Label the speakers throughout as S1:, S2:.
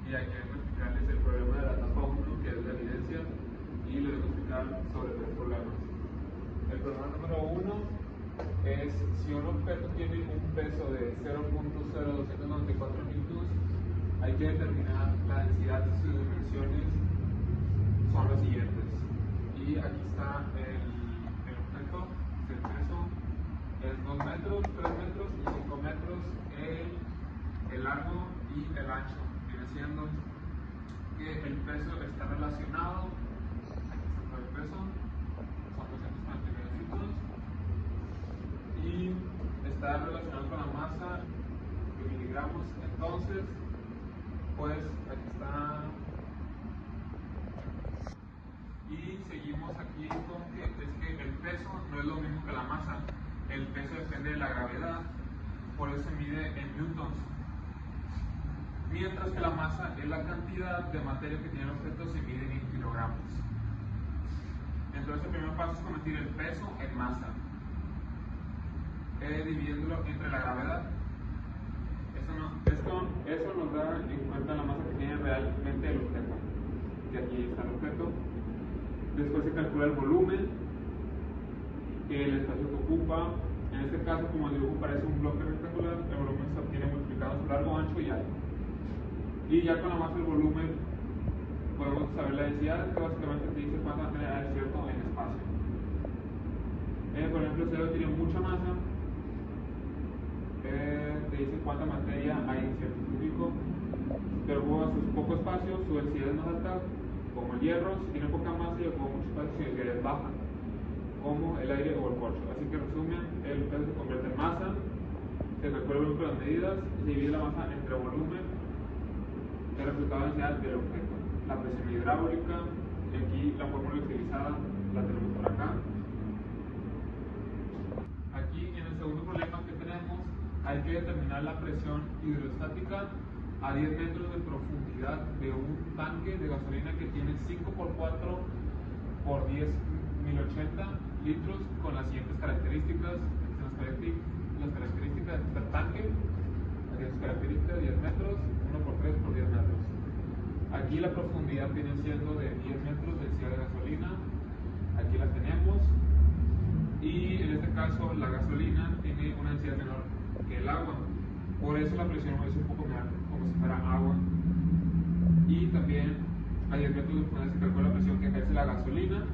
S1: y hay que explicarles el problema de la etapa 1, que es la evidencia, y les voy a explicar sobre 3 problemas. El problema número 1 es si un objeto tiene un peso de 0.0294 newtons, hay que determinar la densidad de sus dimensiones son las siguientes. Y aquí está el objeto, el peso es 2 metros, 3 metros y 5 metros, el largo y el ancho. Viene siendo que el peso está relacionado, aquí está todo el peso, son 249 newtons, y está relacionado con la masa de miligramos. Entonces, pues aquí está. Y seguimos aquí con que es que el peso no es lo mismo que la masa. El peso depende de la gravedad, por eso se mide en newtons. Mientras que la masa es la cantidad de materia que tiene el objeto, se mide en kilogramos. Entonces el primer paso es convertir el peso en masa, dividiéndolo entre la gravedad. Eso nos da en cuenta la masa que tiene realmente el objeto, que aquí está el objeto. Después se calcula el volumen, el espacio que ocupa. En este caso, como el dibujo parece un bloque rectangular, el volumen se obtiene multiplicando su largo, ancho y alto. Y ya con la masa y el volumen podemos saber la densidad, que básicamente te dice cuánta materia hay cierto en espacio. Por ejemplo, el CO tiene mucha masa, te dice cuánta materia hay en cierto cúbico, pero como a su poco espacio, su densidad es más alta, como el hierro. Si tiene poca masa y ocupa mucho espacio, su densidad es baja, como el aire o el corcho. Así que en resumen, el peso se convierte en masa, se calcula el volumen con las medidas, se divide la masa entre volumen, el resultado de densidad del objeto. La presión hidráulica, y aquí la fórmula utilizada la tenemos por acá. Aquí en el segundo problema que tenemos, hay que determinar la presión hidrostática a 10 metros de profundidad de un tanque de gasolina que tiene 5x4 por 10 1080 litros con las siguientes características. Las características de este tanque, aquí sus características: 10 metros, 1x3 por 10 metros. Aquí la profundidad viene siendo de 10 metros de densidad de gasolina, aquí la tenemos. Y en este caso la gasolina tiene una densidad menor que el agua, por eso la presión es un poco menor, como si fuera agua. Y también a 10 metros de profundidad se calcula la presión que ejerce la gasolina,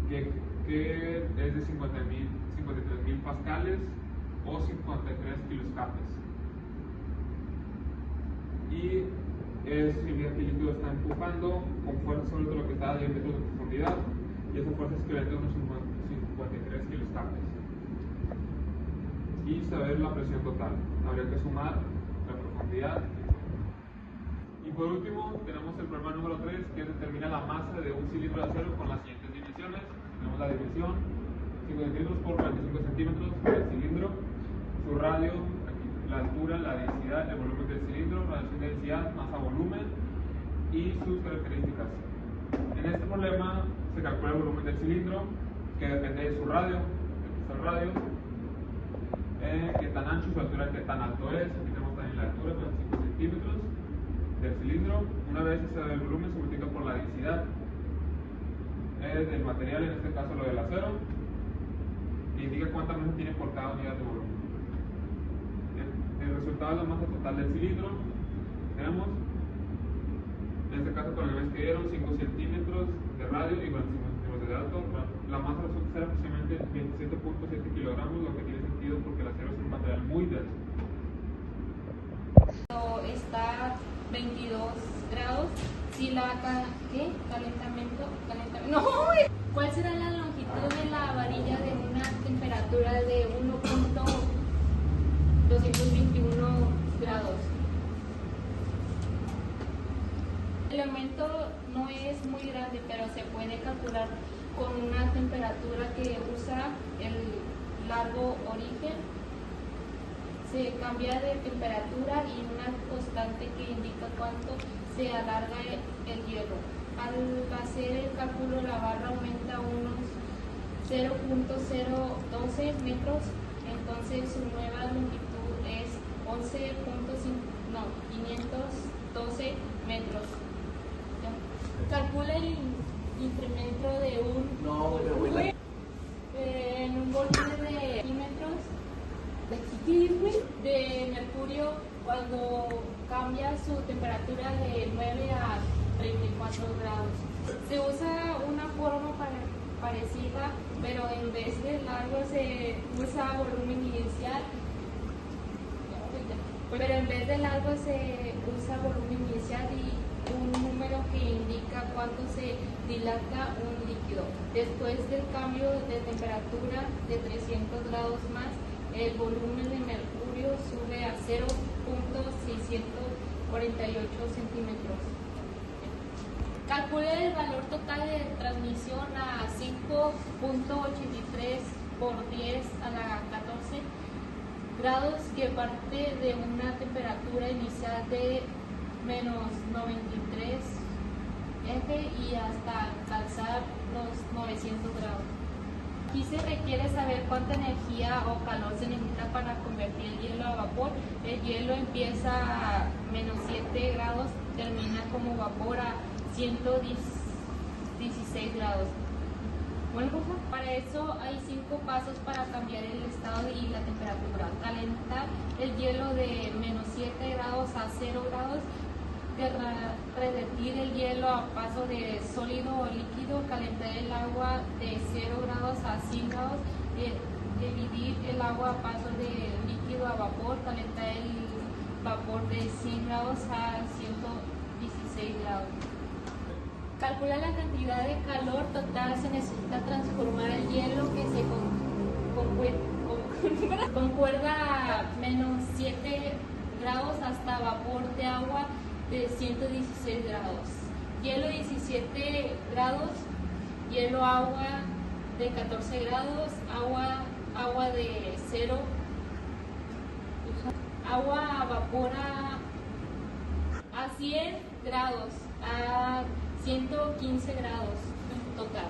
S1: que es de 53.000 pascales o 53 kiloscapes. Y eso significa que el líquido está empujando con fuerza sobre todo lo que está a 10 metros de profundidad, y esa fuerza es equivalente a unos 53 kiloscapes. Y saber la presión total, habría que sumar la profundidad. Y por último tenemos el problema número 3, que determina la masa de un cilindro de acero con las siguientes dimensiones. Tenemos la dimensión: 5 centímetros por 45 centímetros del cilindro, su radio, aquí, la altura, la densidad, el volumen del cilindro, relación de densidad, masa, volumen y sus características. En este problema se calcula el volumen del cilindro, que depende de su radio. Aquí está el radio, qué tan ancho, su altura, qué tan alto es. Aquí tenemos también la altura, 45 centímetros del cilindro. Una vez se sabe el volumen, se multiplica por la densidad del material, en este caso lo del acero, e indica cuánta masa tiene por cada unidad de volumen. El resultado es la masa total del cilindro. Tenemos, en este caso con el mes que dieron, 5 centímetros de radio y 45 centímetros de alto. La masa resulta ser aproximadamente 27.7 kilogramos, lo que tiene sentido porque el acero es un material muy denso.
S2: Está 22 grados. Si la calentamiento, no. ¿Cuál será la longitud de la varilla de una temperatura de 1.221 grados? El aumento no es muy grande, pero se puede calcular con una temperatura que usa el largo origen. Se cambia de temperatura y una constante que indica cuánto se alarga el hierro. Al hacer el cálculo, la barra aumenta unos 0.012 metros, entonces su nueva longitud es 500 Calcula el incremento de un volumen en un volumen de milímetros de mercurio cuando cambia su temperatura de 9 a 34 grados. Se usa una forma parecida, pero en vez de largo se usa volumen inicial. Y un número que indica cuánto se dilata un líquido. Después del cambio de temperatura de 300 grados más, el volumen de mercurio sube a 0.648 centímetros. Calcula el valor total de transmisión a 5.83 por 10 a la 14 grados, que parte de una temperatura inicial de menos 93 F y hasta alcanzar los 900 grados. Aquí se requiere saber cuánta energía o calor se necesita para convertir el hielo a vapor. El hielo empieza a menos 7 grados, termina como vapor a 116 grados. Bueno, para eso hay 5 pasos para cambiar el estado y la temperatura. Calentar el hielo de menos 7 grados a 0 grados. Derretir el hielo a paso de sólido o líquido. Calentar el agua de 0 grados a 100 grados. Dividir el agua a paso de líquido a vapor. Calentar el vapor de 100 grados a 116 grados. Calcula la cantidad de calor total se necesita transformar el hielo que se concuerda a menos 7 grados hasta vapor de agua de 116 grados. Hielo 17 grados, hielo agua de 14 grados, agua de 0, agua a vapor a 100 grados, a 115 grados total.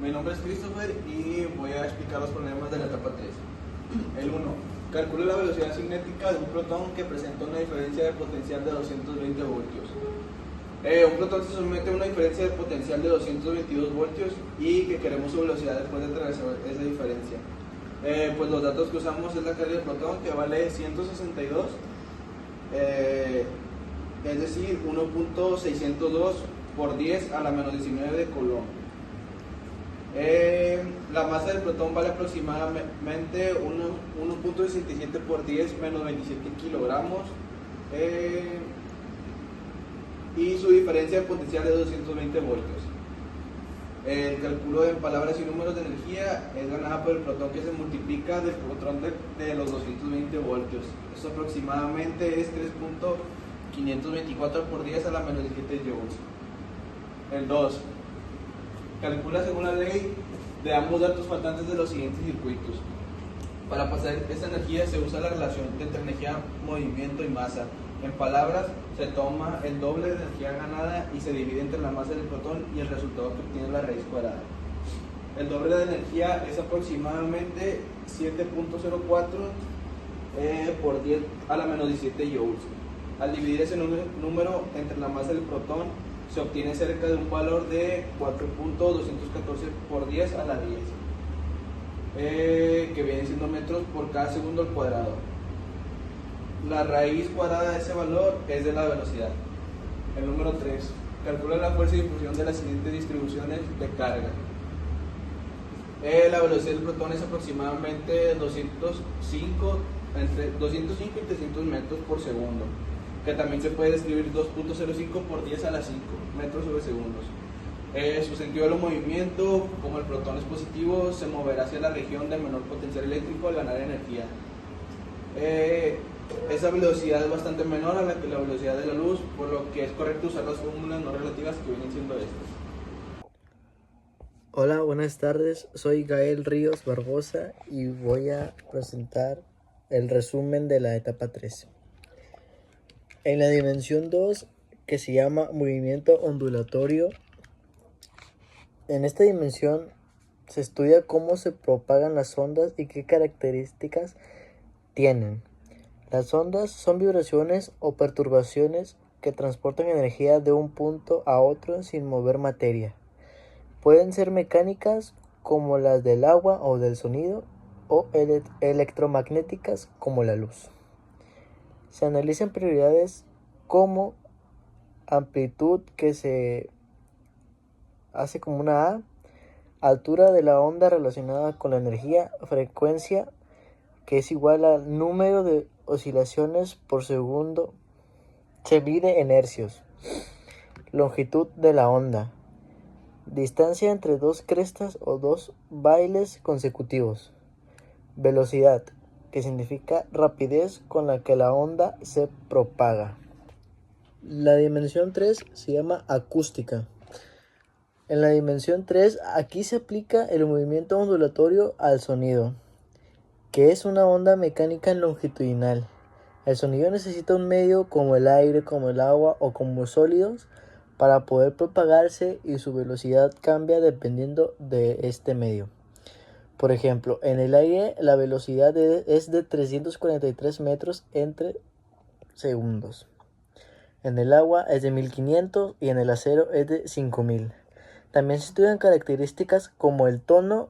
S3: Mi nombre es Christopher y voy a explicar los problemas de la etapa 3. El 1. Calcula la velocidad cinética de un protón que presenta una diferencia de potencial de 220 voltios. Un protón se somete a una diferencia de potencial de 222 voltios y que queremos su velocidad después de atravesar esa diferencia. Pues los datos que usamos es la carga del protón, que vale 162, es decir, 1.602 por 10 a la menos 19 de Coulomb. La masa del protón vale aproximadamente 1.67 por 10 menos 27 kilogramos. Y su diferencia de potencial es de 220 voltios. El cálculo en palabras y números de energía es ganada por el protón que se multiplica del protón de los 220 voltios. Eso aproximadamente es 3.524 por 10 a la menos 17 joules. El 2. Calcula según la ley de ambos datos faltantes de los siguientes circuitos. Para pasar esta energía se usa la relación entre energía, movimiento y masa. En palabras, se toma el doble de energía ganada y se divide entre la masa del protón y el resultado que obtiene la raíz cuadrada. El doble de energía es aproximadamente 7.04 por 10 a la menos 17 joules. Al dividir ese número entre la masa del protón, se obtiene cerca de un valor de 4.214 por 10 a la 10, que viene siendo metros por cada segundo al cuadrado. La raíz cuadrada de ese valor es de la velocidad. El número 3. Calcula la fuerza de difusión de las siguientes distribuciones de carga. La velocidad del protón es aproximadamente entre 205 y 300 metros por segundo, que también se puede describir 2.05 por 10 a la 5 metros sobre segundos. Su sentido de movimiento, como el protón es positivo, se moverá hacia la región de menor potencial eléctrico al ganar energía. Esa velocidad es bastante menor a la velocidad de la luz, por lo que es correcto usar las fórmulas no relativas que vienen siendo estas.
S4: Hola, buenas tardes. Soy Gael Ríos Barbosa y voy a presentar el resumen de la etapa 3. En la dimensión 2, que se llama movimiento ondulatorio, en esta dimensión se estudia cómo se propagan las ondas y qué características tienen. Las ondas son vibraciones o perturbaciones que transportan energía de un punto a otro sin mover materia. Pueden ser mecánicas como las del agua o del sonido, o electromagnéticas como la luz. Se analizan prioridades como amplitud, que se hace como una A, altura de la onda relacionada con la energía, frecuencia, que es igual al número de oscilaciones por segundo, se mide en hercios, longitud de la onda, distancia entre dos crestas o dos bailes consecutivos, velocidad, que significa rapidez con la que la onda se propaga. La dimensión 3 se llama acústica. En la dimensión 3, aquí se aplica el movimiento ondulatorio al sonido, que es una onda mecánica longitudinal. El sonido necesita un medio como el aire, como el agua o como sólidos para poder propagarse, y su velocidad cambia dependiendo de este medio. Por ejemplo, en el aire la velocidad es de 343 metros entre segundos. En el agua es de 1500 y en el acero es de 5000. También se estudian características como el tono,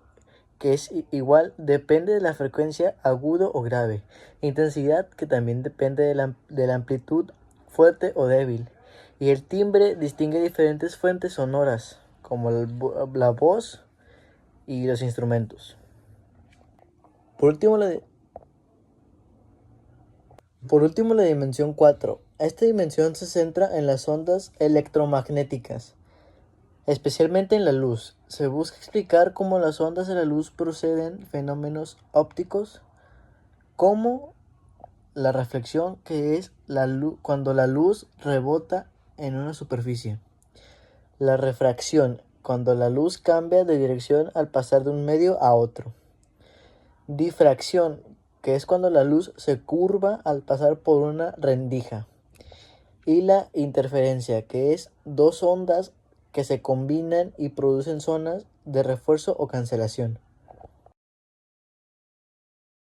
S4: que es igual, depende de la frecuencia, agudo o grave. Intensidad, que también depende de la amplitud, fuerte o débil. Y el timbre distingue diferentes fuentes sonoras, como la voz y los instrumentos. Por último, la dimensión 4. Esta dimensión se centra en las ondas electromagnéticas, especialmente en la luz. Se busca explicar cómo las ondas de la luz proceden fenómenos ópticos, como la reflexión, que es cuando la luz rebota en una superficie. La refracción, cuando la luz cambia de dirección al pasar de un medio a otro. Difracción, que es cuando la luz se curva al pasar por una rendija. Y la interferencia, que es dos ondas que se combinan y producen zonas de refuerzo o cancelación.